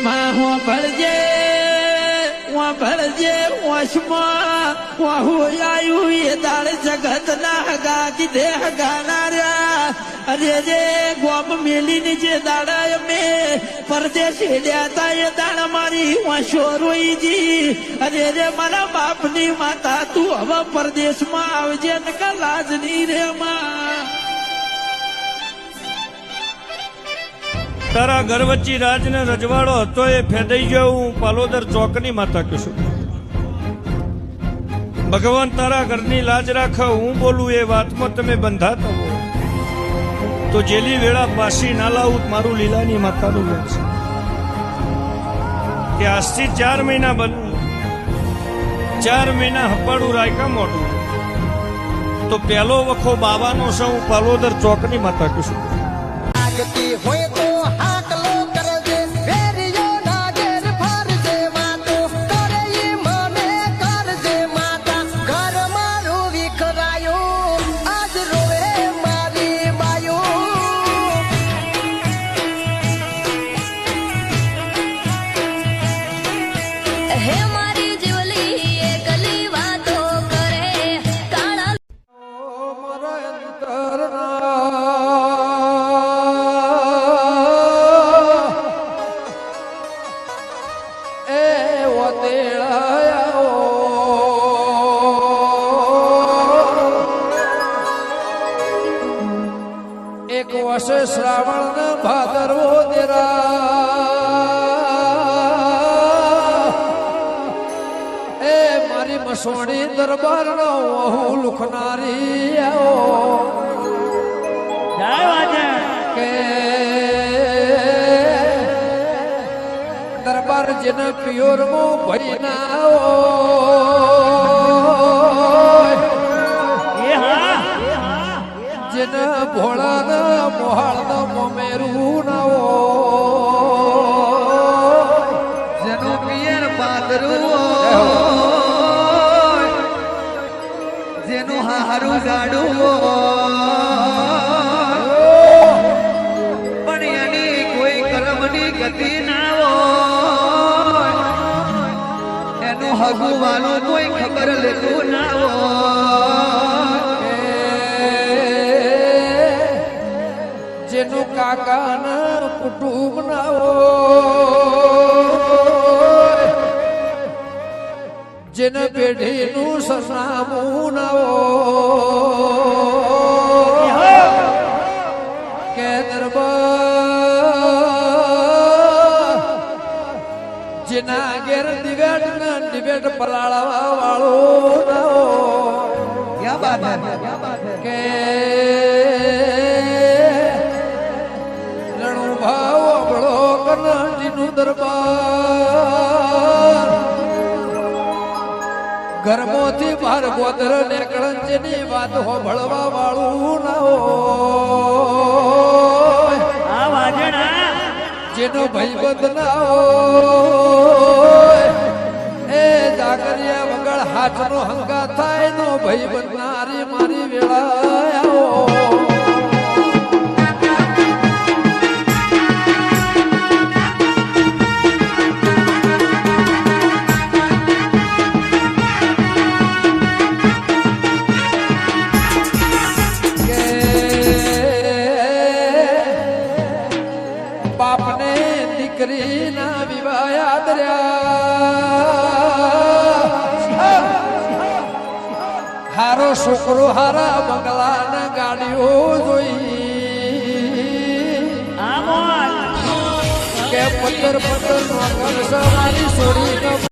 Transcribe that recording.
માં હું ભળજે વશમાં વાહુ આયુ એ દાળ જગત ના હગા કીધે હગાના રહ્યા અરે રે ગોમ મેલીને જે દાડા અમે પરદેશ હેડ્યા હતા એ દાડા મારી વાંશો રોઈજી અરે રે મારા બાપની માતા તું હવે પરદેશમાં આવજે નકા લાજ નહીં રે માં તારા ઘર વચ્ચે રાજ ને રજવાડો હતો એ ફેદાઈ ગયો હું પાલોદર ચોકની માતા કશું ભગવાન તારા ઘરની લાજ રાખે હું બોલું એ વાતમાં તમે બંધાતા હો તો જેલી વેળા પાછી ના લાવું મારું લીલાની માતાનું વેણ છે કે આજથી 4 મહિના બનવું 4 મહિના હપાડું રાયકા મોટું તો પહેલો વખો બાવાનો છે હું પાલોદર ચોકની માતા કશું એક વર્ષે શ્રાવણ ભાદરવો તેરા એ મારી મસોણી દરબાર નો હું લુખનારી કે દરબાર જેને પિયોર મો ભરી ના જેને ભોળા મોહાળ મોમેરું ના જેનું પિયર પાદરું જેનું હારું ગાડું પણ એની કોઈ કર્મની ગતિ ના એનું હગું વાલું કોઈ ખબર લેતું ના જેનું કાકા ના કુટુંબ ના જેને પેઢી નું સસામું ના કે દરબાર જેના ઘેર દિવેટ પલાળવા વાળો ના કે દરબાર ઘરમાંથી બહાર ગોદર ને કળંજની વાત હોભળવા વાળું ના હોય જેનો ભાઈબંધ ના હોય એ જાગરિયા વગર હાથનો હંગા થાય નો ભાઈબંધ નારી મારી વેળા બાપને દીકરી ના વિવાહ યાદ રહ્યા હારો છોકરો હારા બંગલા ના ગાડીઓ જોઈ કે પત્તર નોકર સવારી છોડી